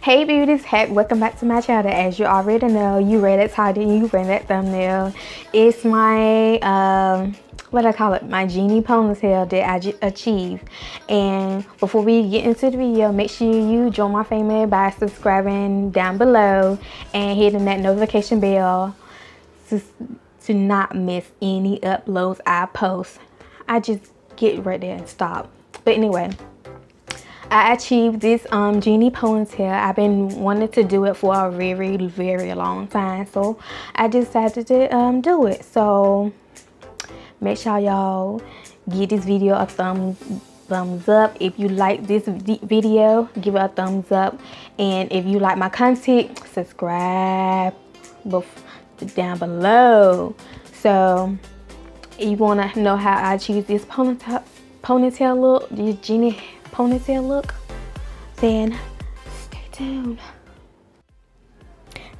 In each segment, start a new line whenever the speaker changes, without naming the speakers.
Hey beauties, welcome back to my channel. As you already know, you read that title, you read that thumbnail. It's my what I call it, my genie ponytail that I achieved. And before we get into the video, make sure you join my family by subscribing down below and hitting that notification bell to not miss any uploads I post. I just get right there and stop. But anyway, I achieved this genie ponytail. I've been wanting to do it for a very long time, so I decided to do it. So make sure y'all give this video a thumbs up. If you like this video, give it a thumbs up, and if you like my content, subscribe down below. So if you want to know how I achieved this ponytail look, this genie ponytail look, then stay tuned.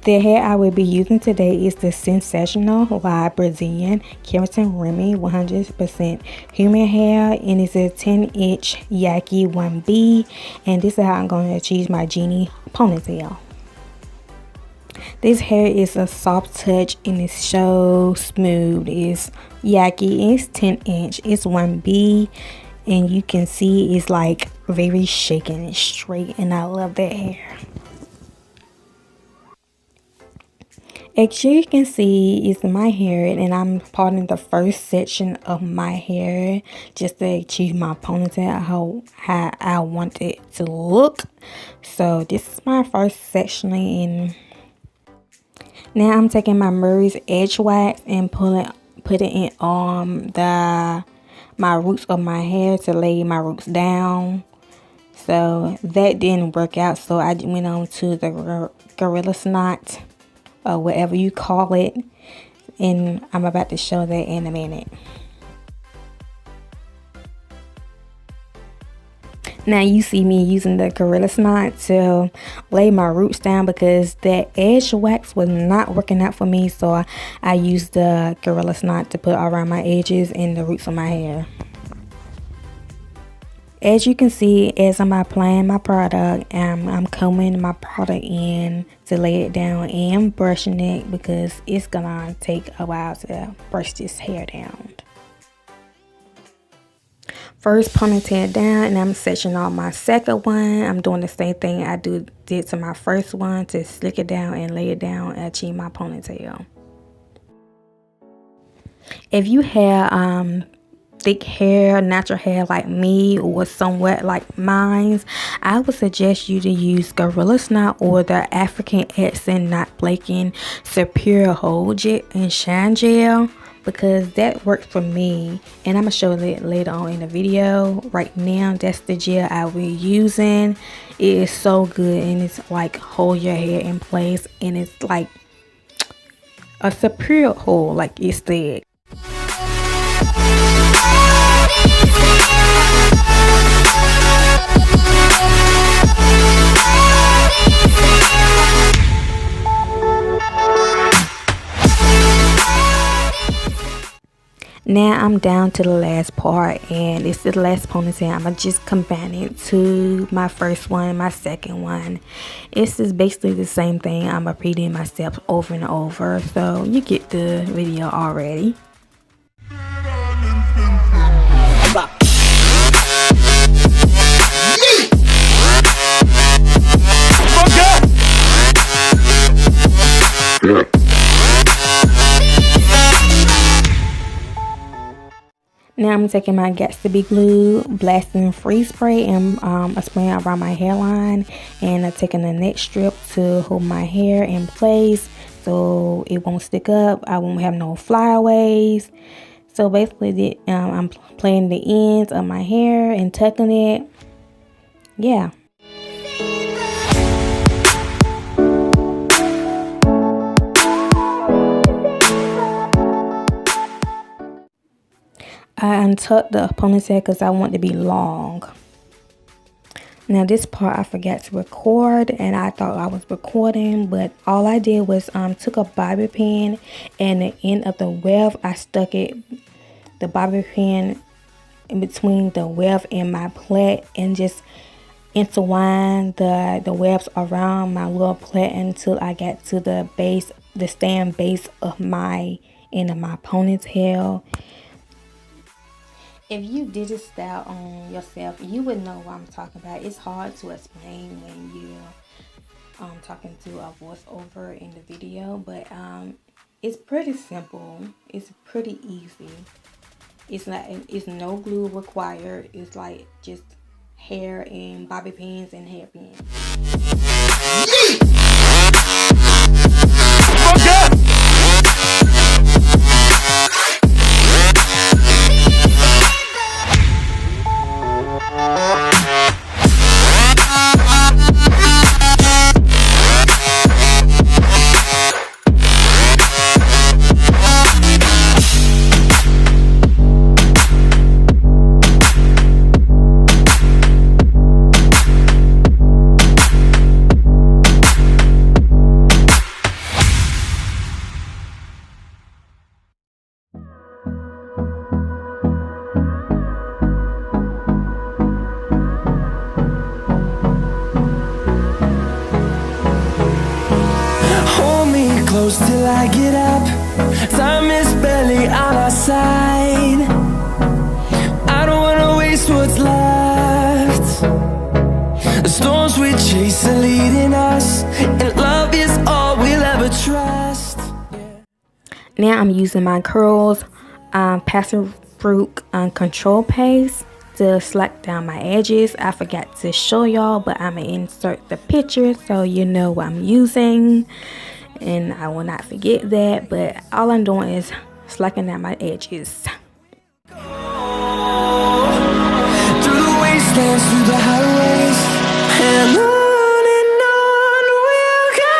The hair I will be using today is the Sensational Wide Brazilian Keratin Remy 100% human hair, and it's a 10-inch Yaki 1B, and this is how I'm going to achieve my genie ponytail. This hair is a soft touch and it's so smooth. It's Yaki, it's 10-inch, it's 1B, and you can see it's like very shaken and straight, and I love that hair. As you can see, it's my hair, and I'm parting the first section of my hair just to achieve my ponytail how I want it to look. So this is my first section, and now I'm taking my Murray's Edge Wax and putting it on my roots of my hair to lay my roots down. So that didn't work out, so I went on to the Gorilla Snot, or whatever you call it, and I'm about to show that in a minute. Now you see me using the Gorilla Snot to lay my roots down because that edge wax was not working out for me, so I used the Gorilla Snot to put around my edges and the roots of my hair. As you can see, as I'm applying my product, I'm combing my product in to lay it down and brushing it because it's gonna take a while to brush this hair down. First ponytail down, and I'm sectioning off my second one. I'm doing the same thing I did to my first one to slick it down and lay it down and achieve my ponytail. If you have thick hair, natural hair like me, or somewhat like mine, I would suggest you to use Gorilla Snot or the African Accent Not Flaking Superior Hold Gel and Shine Gel, because that works for me, and I'm gonna show it later on in the video. Right now, that's the gel I will be using. It is so good, and it's like hold your hair in place, and it's like a superior hold, like it said. Now I'm down to the last part, and it's the last ponytail. I'm gonna just combine it to my first one, my second one. It's just basically the same thing. I'm repeating myself over and over, so you get the video already. Now I'm taking my Gatsby glue, blasting freeze spray, and spraying around my hairline, and I'm taking the neck strip to hold my hair in place so it won't stick up. I won't have no flyaways. So basically, I'm playing the ends of my hair and tucking it. Yeah. I untucked the ponytail because I want it to be long. Now this part I forgot to record, and I thought I was recording, but all I did was took a bobby pin, and the end of the weft, I stuck the bobby pin in between the weft and my plait, and just intertwine the webs around my little plait until I get to the base, the stand base of my end of my ponytail. If you did this style on yourself, you would know what I'm talking about. It's hard to explain when you're talking to a voiceover in the video, but it's pretty simple. It's pretty easy. It's no glue required. It's like just hair and bobby pins and hairpins.
Till I get up, time is barely on our side. I don't wanna waste what's left. The storms we chase are leading us, and love is all we'll ever trust.
Now I'm using my curls passion fruit control paste to select down my edges. I forgot to show y'all, but I'm gonna insert the picture so you know what I'm using. And I will not forget that, but all I'm doing is slacking down my edges.
Through the wastelands, through the highways, and on we'll go.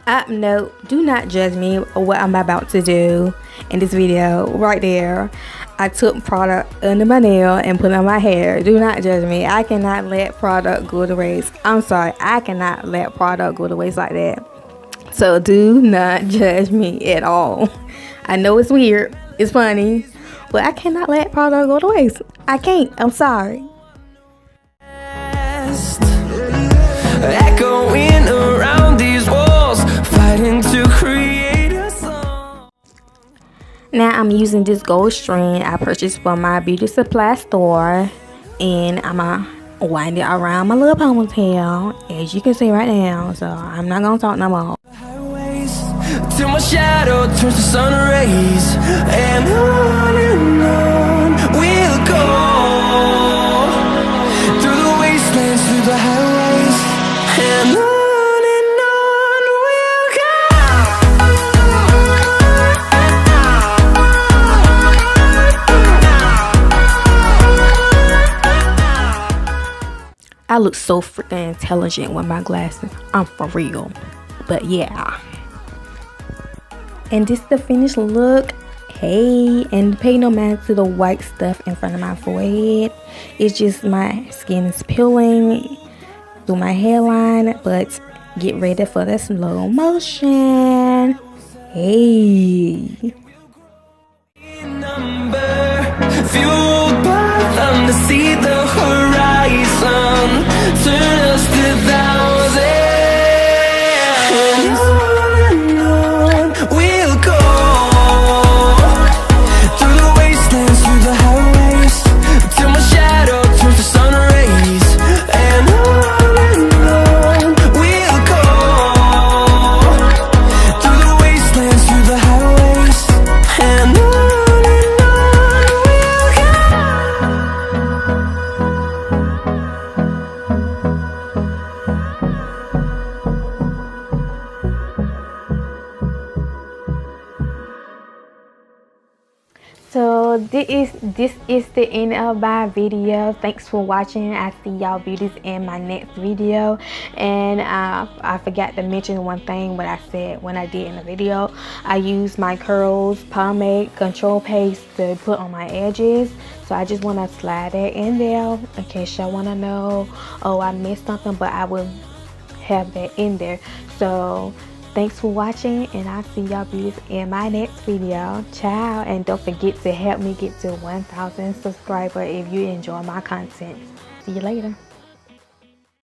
Up note, do not judge me or what I'm about to do in this video. Right there, I took product under my nail and put on my hair. Do not judge me. I cannot let product go to waste. I'm sorry, I cannot let product go to waste like that. So do not judge me at all. I know it's weird, it's funny, but I cannot let product go to waste. I can't. I'm sorry.
Echoing around these walls, fighting to create a song.
Now I'm using this gold string I purchased from my beauty supply store, and I'm gonna wind it around my little ponytail, as you can see right now. So I'm not gonna talk no more.
Till my shadow turns to sun rays, and on we'll go. Through the wastelands, through the highways, and on we'll go.
I look so freaking intelligent with my glasses. I'm for real. But yeah. And this is the finished look. Hey, and pay no mind to the white stuff in front of my forehead. It's just my skin is peeling through my hairline. But get ready for the slow motion. Hey.
Fueled by them to see the horizon, turn us to thousands, and on we'll go. Through the wastelands, through the highways, till my shadow turns to sun rays, and on we'll go. Through the wastelands, through the highways, and on.
So this is the end of my video. Thanks for watching. I see y'all beauties in my next video. And I forgot to mention one thing what I said when I did in the video. I used my curls pomade control paste to put on my edges. So I just want to slide that in there in case y'all want to know, oh, I missed something, but I will have that in there. So Thanks for watching, and I'll see y'all beauties in my next video. Ciao, and don't forget to help me get to 1,000 subscribers if you enjoy my content. See you later.